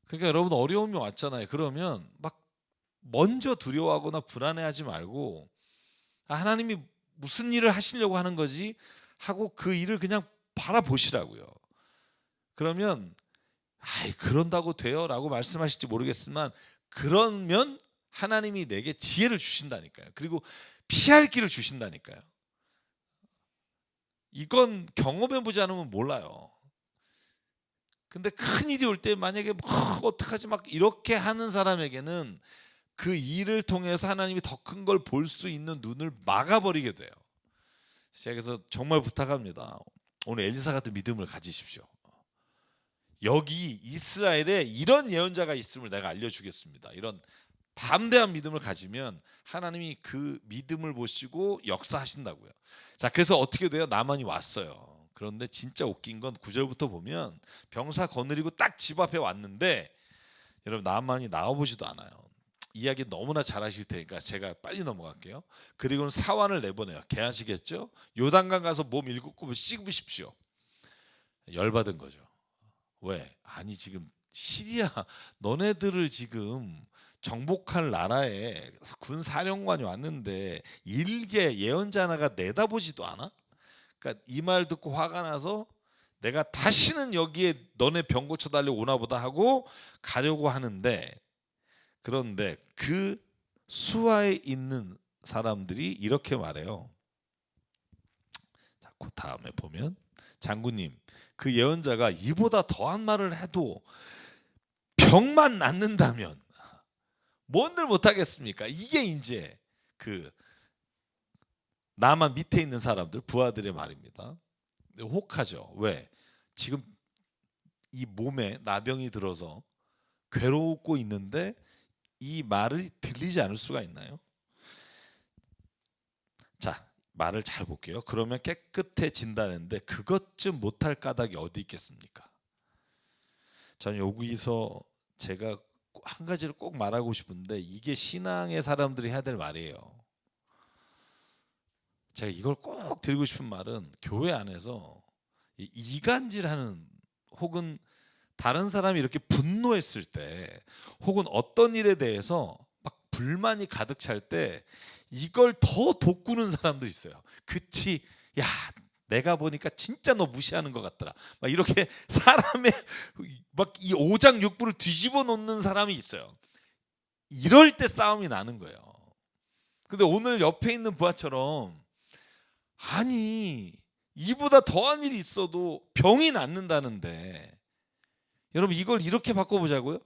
Speaker 1: 그러니까 여러분 어려움이 왔잖아요. 그러면 막 먼저 두려워하거나 불안해하지 말고 하나님이 무슨 일을 하시려고 하는 거지 하고 그 일을 그냥 바라보시라고요. 그러면 그런다고 돼요? 라고 말씀하실지 모르겠지만 그러면 하나님이 내게 지혜를 주신다니까요. 그리고 피할 길을 주신다니까요. 이건 경험해보지 않으면 몰라요. 근데 큰 일이 올 때 만약에 어떡하지 막 이렇게 하는 사람에게는 그 일을 통해서 하나님이 더 큰 걸 볼 수 있는 눈을 막아버리게 돼요. 제가 그래서 정말 부탁합니다. 오늘 엘리사 같은 믿음을 가지십시오. 여기 이스라엘에 이런 예언자가 있음을 내가 알려주겠습니다. 이런 담대한 믿음을 가지면 하나님이 그 믿음을 보시고 역사하신다고요. 자, 그래서 어떻게 돼요? 나만이 왔어요. 그런데 진짜 웃긴 건 9절부터 보면 병사 거느리고 딱 집 앞에 왔는데 여러분 나만이 나와보지도 않아요. 이야기 너무나 잘하실 테니까 제가 빨리 넘어갈게요. 그리고는 사환을 내보내요. 개하시겠죠? 요단강 가서 몸 7곳을 씻으십시오. 열받은 거죠. 왜? 아니 지금 시리아 너네들을 지금 정복할 나라에 군 사령관이 왔는데 일개 예언자 하나가 내다보지도 않아? 그러니까 이 말 듣고 화가 나서 내가 다시는 여기에 너네 병 고쳐달라고 오나 보다 하고 가려고 하는데 그런데 그 수하에 있는 사람들이 이렇게 말해요. 자, 그 다음에 보면 장군님 그 예언자가 이보다 더한 말을 해도 병만 낫는다면 뭔들 못하겠습니까? 이게 이제 그 나만 밑에 있는 사람들 부하들의 말입니다. 혹하죠. 왜? 지금 이 몸에 나병이 들어서 괴롭고 있는데 이 말을 들리지 않을 수가 있나요? 자, 말을 잘 볼게요. 그러면 깨끗해진다는데 그것쯤 못할 까닭이 어디 있겠습니까? 저는 여기서 제가 한 가지를 꼭 말하고 싶은데 이게 신앙의 사람들이 해야 될 말이에요. 제가 이걸 꼭 드리고 싶은 말은 교회 안에서 이간질하는 혹은 다른 사람이 이렇게 분노했을 때 혹은 어떤 일에 대해서 막 불만이 가득 찰 때 이걸 더 돋구는 사람도 있어요. 그치? 야, 내가 보니까 진짜 너 무시하는 것 같더라. 막 이렇게 사람의 막 이 오장육부를 뒤집어 놓는 사람이 있어요. 이럴 때 싸움이 나는 거예요. 근데 오늘 옆에 있는 부하처럼 아니 이보다 더한 일이 있어도 병이 낫는다는데 여러분 이걸 이렇게 바꿔보자고요.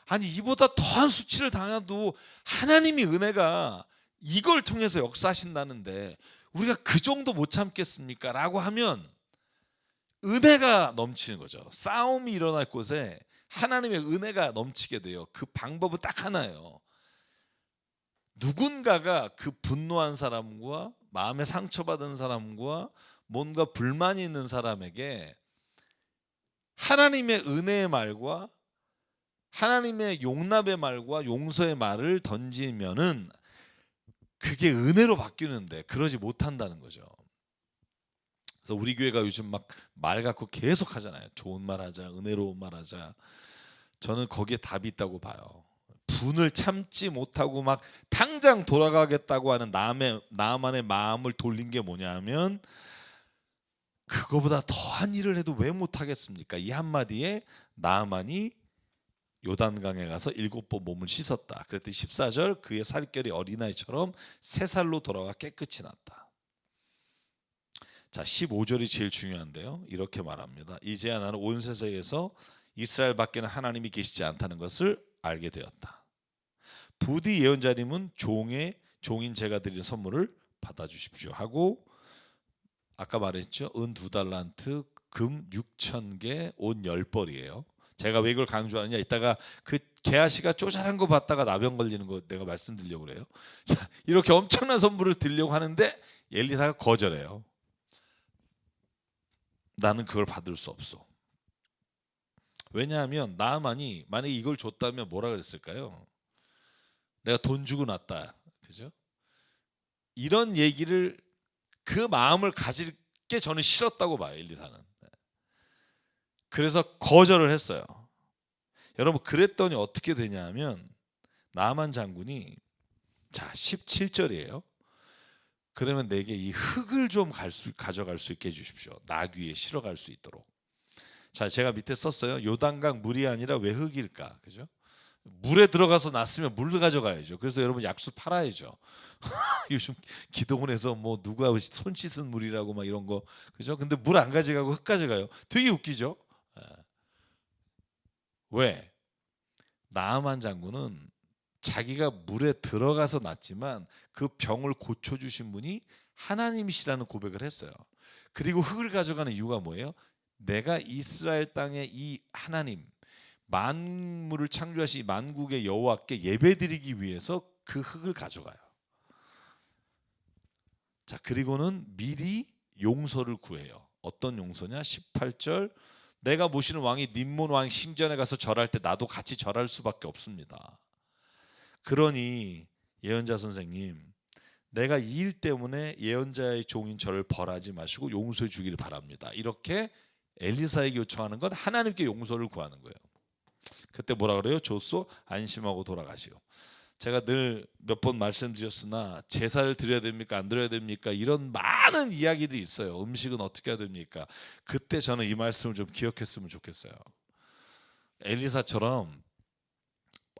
Speaker 1: 아니 이보다 더한 수치를 당해도 하나님이 은혜가 이걸 통해서 역사하신다는데 우리가 그 정도 못 참겠습니까? 라고 하면 은혜가 넘치는 거죠. 싸움이 일어날 곳에 하나님의 은혜가 넘치게 돼요. 그 방법은 딱 하나예요. 누군가가 그 분노한 사람과 마음에 상처받은 사람과 뭔가 불만이 있는 사람에게 하나님의 은혜의 말과 하나님의 용납의 말과 용서의 말을 던지면은 그게 은혜로 바뀌는데 그러지 못한다는 거죠. 그래서 우리 교회가 요즘 막 말 갖고 계속 하잖아요. 좋은 말 하자, 은혜로운 말 하자. 저는 거기에 답이 있다고 봐요. 분을 참지 못하고 막 당장 돌아가겠다고 하는 나만의 마음을 돌린 게 뭐냐면 그거보다 더한 일을 해도 왜 못하겠습니까? 이 한마디에 나만이 요단강에 가서 7번 몸을 씻었다. 그랬더니 14절 그의 살결이 어린아이처럼 새 살로 돌아와 깨끗이 났다. 자 15절이 제일 중요한데요. 이렇게 말합니다. 이제야 나는 온 세상에서 이스라엘 밖에는 하나님이 계시지 않다는 것을 알게 되었다. 부디 예언자님은 종인 제가 드린 선물을 받아주십시오 하고 아까 말했죠. 은 2달란트, 금 6,000개, 옷 10벌이에요. 제가 왜 이걸 강조하느냐 이따가 그 게하시가 쪼잘한 거 받다가 나병 걸리는 거 내가 말씀드리려고 그래요. 자 이렇게 엄청난 선물을 드리려고 하는데 엘리사가 거절해요. 나는 그걸 받을 수 없어. 왜냐하면 나만이 만약에 이걸 줬다면 뭐라 그랬을까요? 내가 돈 주고 났다. 그죠? 이런 얘기를 그 마음을 가질 게 저는 싫었다고 봐요. 엘리사는. 그래서 거절을 했어요. 여러분 그랬더니 어떻게 되냐면 나만 장군이 자 17절이에요. 그러면 내게 이 흙을 좀 가져갈 수 있게 해주십시오. 나귀에 실어갈 수 있도록. 자 제가 밑에 썼어요. 요단강 물이 아니라 왜 흙일까? 그죠? 물에 들어가서 났으면 물을 가져가야죠. 그래서 여러분 약수 팔아야죠. 요즘 기도원에서 뭐 누가 손 씻은 물이라고 막 이런 거 그죠? 근데 물 안 가져가고 흙 가져가요. 되게 웃기죠. 왜? 나아만 장군은 자기가 물에 들어가서 났지만 그 병을 고쳐주신 분이 하나님이시라는 고백을 했어요. 그리고 흙을 가져가는 이유가 뭐예요? 내가 이스라엘 땅의 이 하나님 만물을 창조하신 만국의 여호와께 예배드리기 위해서 그 흙을 가져가요. 자 그리고는 미리 용서를 구해요. 어떤 용서냐? 18절 내가 모시는 왕이 님몬 왕 신전에 가서 절할 때 나도 같이 절할 수밖에 없습니다. 그러니 예언자 선생님 내가 이 일 때문에 예언자의 종인 저를 벌하지 마시고 용서해 주기를 바랍니다. 이렇게 엘리사에게 요청하는 건 하나님께 용서를 구하는 거예요. 그때 뭐라 그래요? 조소 안심하고 돌아가시오. 제가 늘 몇 번 말씀드렸으나 제사를 드려야 됩니까? 안 드려야 됩니까? 이런 많은 이야기들이 있어요. 음식은 어떻게 해야 됩니까? 그때 저는 이 말씀을 좀 기억했으면 좋겠어요. 엘리사처럼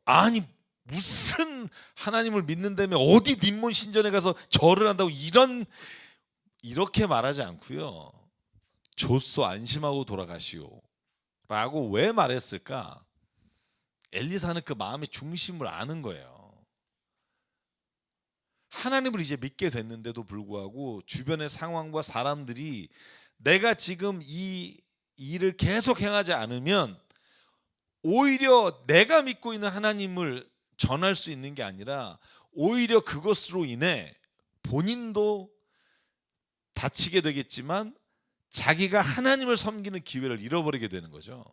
Speaker 1: 아니 무슨 하나님을 믿는다며 어디 님몬 신전에 가서 절을 한다고 이렇게 말하지 않고요. 조소 안심하고 돌아가시오 라고 왜 말했을까? 엘리사는 그 마음의 중심을 아는 거예요. 하나님을 이제 믿게 됐는데도 불구하고 주변의 상황과 사람들이 내가 지금 이 일을 계속 행하지 않으면 오히려 내가 믿고 있는 하나님을 전할 수 있는 게 아니라 오히려 그것으로 인해 본인도 다치게 되겠지만 자기가 하나님을 섬기는 기회를 잃어버리게 되는 거죠.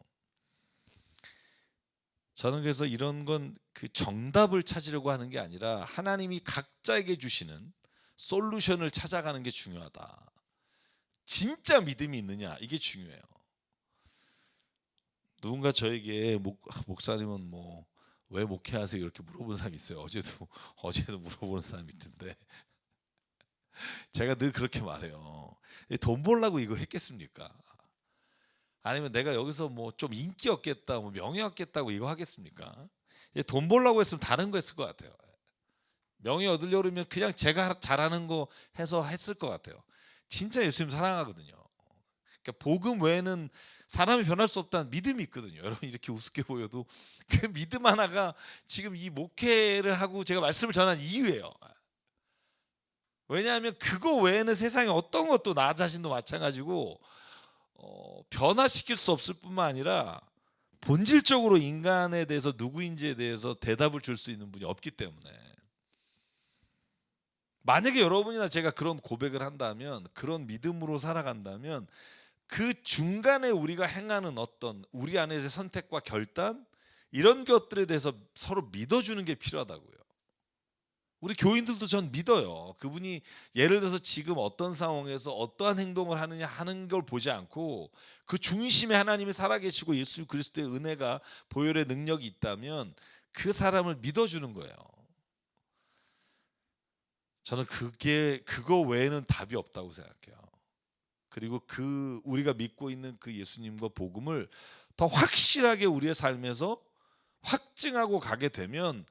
Speaker 1: 저는 그래서 이런 건 그 정답을 찾으려고 하는 게 아니라 하나님이 각자에게 주시는 솔루션을 찾아가는 게 중요하다. 진짜 믿음이 있느냐, 이게 중요해요. 누군가 저에게 목사님은 뭐 왜 목회하세요 이렇게 물어보는 사람이 있어요. 어제도 물어보는 사람이 있던데 제가 늘 그렇게 말해요. 돈 벌려고 이거 했겠습니까? 아니면 내가 여기서 뭐 좀 인기 얻겠다, 뭐 명예 얻겠다고 이거 하겠습니까? 돈 벌려고 했으면 다른 거 했을 것 같아요. 명예 얻으려고 그러면 그냥 제가 잘하는 거 해서 했을 것 같아요. 진짜 예수님 사랑하거든요. 그러니까 복음 외에는 사람이 변할 수 없다는 믿음이 있거든요. 여러분 이렇게 우습게 보여도 그 믿음 하나가 지금 이 목회를 하고 제가 말씀을 전한 이유예요. 왜냐하면 그거 외에는 세상에 어떤 것도 나 자신도 마찬가지고 변화시킬 수 없을 뿐만 아니라 본질적으로 인간에 대해서 누구인지에 대해서 대답을 줄 수 있는 분이 없기 때문에, 만약에 여러분이나 제가 그런 고백을 한다면, 그런 믿음으로 살아간다면 그 중간에 우리가 행하는 어떤 우리 안에서의 선택과 결단, 이런 것들에 대해서 서로 믿어주는 게 필요하다고요. 우리 교인들도 전 믿어요. 그분이 예를 들어서 지금 어떤 상황에서 어떠한 행동을 하느냐 하는 걸 보지 않고 그 중심에 하나님이 살아계시고 예수 그리스도의 은혜가, 보혈의 능력이 있다면 그 사람을 믿어주는 거예요. 저는 그거 외에는 답이 없다고 생각해요. 그리고 우리가 믿고 있는 그 예수님과 복음을 더 확실하게 우리의 삶에서 확증하고 가게 되면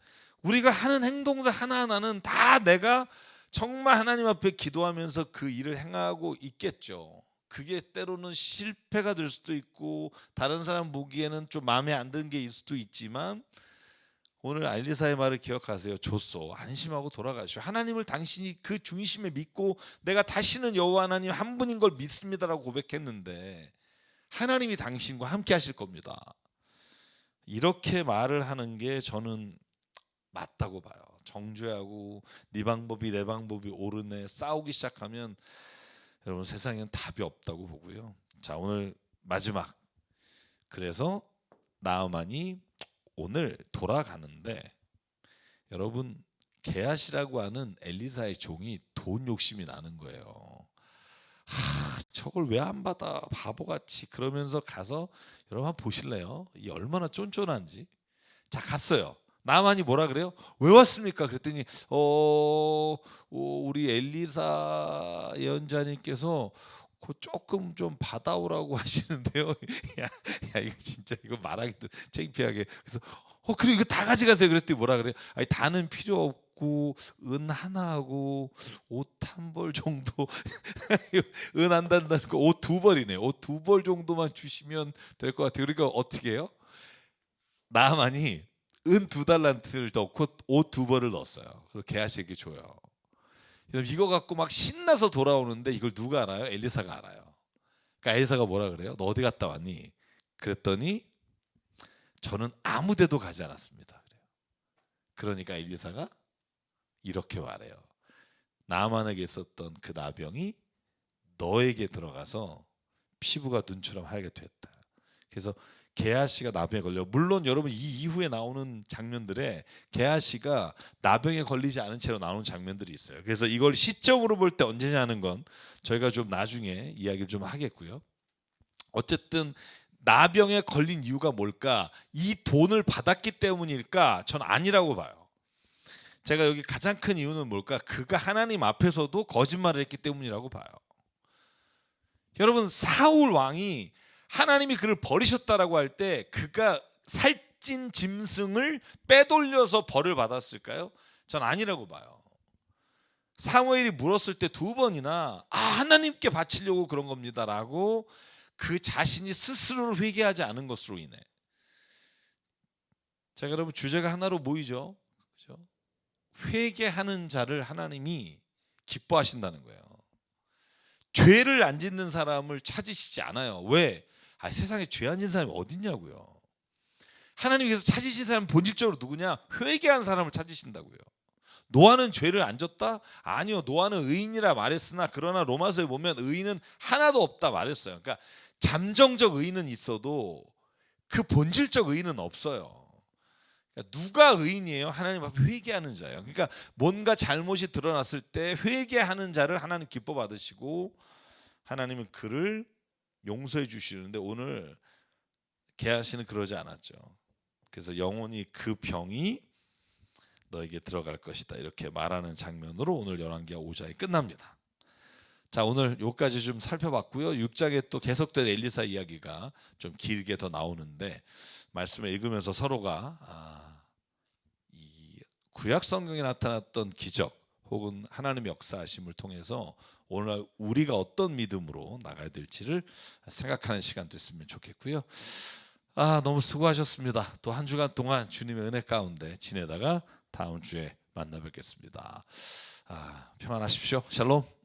Speaker 1: 우리가 하는 행동들 하나하나는 다 내가 정말 하나님 앞에 기도하면서 그 일을 행하고 있겠죠. 그게 때로는 실패가 될 수도 있고 다른 사람 보기에는 좀 마음에 안 드는 게 있을 수도 있지만, 오늘 엘리사의 말을 기억하세요. 줬소, 안심하고 돌아가시오. 하나님을 당신이 그 중심에 믿고 내가 다시는 여호와 하나님 한 분인 걸 믿습니다라고 고백했는데 하나님이 당신과 함께 하실 겁니다. 이렇게 말을 하는 게 저는 맞다고 봐요. 정죄하고 네 방법이 내 방법이 옳으네 싸우기 시작하면 여러분 세상에는 답이 없다고 보고요. 자, 오늘 마지막, 그래서 나아만이 오늘 돌아가는데, 여러분 게하시라고 하는 엘리사의 종이 돈 욕심이 나는 거예요. 저걸 왜 안 받아 바보같이, 그러면서 가서 여러분 한번 보실래요? 이 얼마나 쫀쫀한지. 자, 갔어요. 나만이 뭐라 그래요? 왜 왔습니까? 그랬더니 우리 엘리사 예언자님께서 조금 좀 받아오라고 하시는데요. 야, 이거 진짜 이거 말하기도 창피하게. 그래서 그래 이거 다 가져가세요. 그랬더니 뭐라 그래요? 아니, 다는 필요 없고 은 하나하고 옷 한 벌 정도 은 안 단다는 거 옷 두 벌이네. 옷 두 벌 정도만 주시면 될 것 같아요. 그러니까 어떻게 해요? 나만이 은 2달란트를 넣고 옷 2벌을 넣었어요. 그리고 게하시에게 줘요. 이거 갖고 막 신나서 돌아오는데 이걸 누가 알아요? 엘리사가 알아요. 그러니까 엘리사가 뭐라 그래요? 너 어디 갔다 왔니? 그랬더니 저는 아무 데도 가지 않았습니다. 그러니까 엘리사가 이렇게 말해요. 나만에게 있었던 그 나병이 너에게 들어가서 피부가 눈처럼 하얗게 됐다. 그래서 게하시가 나병에 걸려, 물론 여러분 이 이후에 나오는 장면들에 게하시가 나병에 걸리지 않은 채로 나오는 장면들이 있어요. 그래서 이걸 시점으로 볼 때 언제냐는 건 저희가 좀 나중에 이야기를 좀 하겠고요. 어쨌든 나병에 걸린 이유가 뭘까? 이 돈을 받았기 때문일까? 전 아니라고 봐요. 제가 여기 가장 큰 이유는 뭘까? 그가 하나님 앞에서도 거짓말을 했기 때문이라고 봐요. 여러분 사울 왕이 하나님이 그를 버리셨다라고 할 때 그가 살찐 짐승을 빼돌려서 벌을 받았을까요? 전 아니라고 봐요. 사무엘이 물었을 때 2번이나 하나님께 바치려고 그런 겁니다라고 그 자신이 스스로를 회개하지 않은 것으로 인해. 자, 여러분 주제가 하나로 모이죠. 그렇죠? 회개하는 자를 하나님이 기뻐하신다는 거예요. 죄를 안 짓는 사람을 찾으시지 않아요. 왜? 세상에 죄 안 짓는 사람이 어딨냐고요. 하나님께서 찾으신 사람은 본질적으로 누구냐? 회개한 사람을 찾으신다고요. 노아는 죄를 안 졌다? 아니요. 노아는 의인이라 말했으나 그러나 로마서에 보면 의인은 하나도 없다 말했어요. 그러니까 잠정적 의인은 있어도 그 본질적 의인은 없어요. 그러니까 누가 의인이에요? 하나님 앞에 회개하는 자예요. 그러니까 뭔가 잘못이 드러났을 때 회개하는 자를 하나님 기뻐 받으시고 하나님은 그를 용서해 주시는데 오늘 게하시는 그러지 않았죠. 그래서 영원히 그 병이 너에게 들어갈 것이다 이렇게 말하는 장면으로 오늘 열왕기하 5장이 끝납니다. 자, 오늘 여기까지 좀 살펴봤고요. 6장에 또 계속된 엘리사 이야기가 좀 길게 더 나오는데 말씀을 읽으면서 서로가 이 구약 성경에 나타났던 기적 혹은 하나님의 역사하심을 통해서 오늘 우리가 어떤 믿음으로 나가야 될지를 생각하는 시간 됐으면 좋겠고요. 너무 수고하셨습니다. 또 한 주간 동안 주님의 은혜 가운데 지내다가 다음 주에 만나 뵙겠습니다. 평안하십시오. 샬롬.